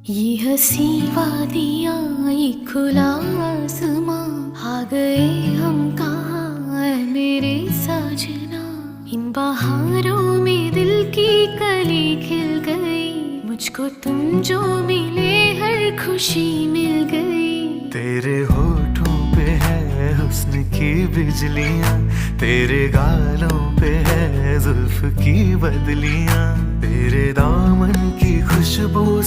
ये हंसी वादियाँ, ये खुला आसमां, आ गए हम कहाँ ऐ मेरे साजना। इन बहारों में दिल की कली खिल गई, मुझको तुम जो मिले हर खुशी मिल गई। तेरे होठों पे है हुस्न की बिजलियां, तेरे गालों पे है जुल्फ की बदलियां, तेरे दामन की खुशबू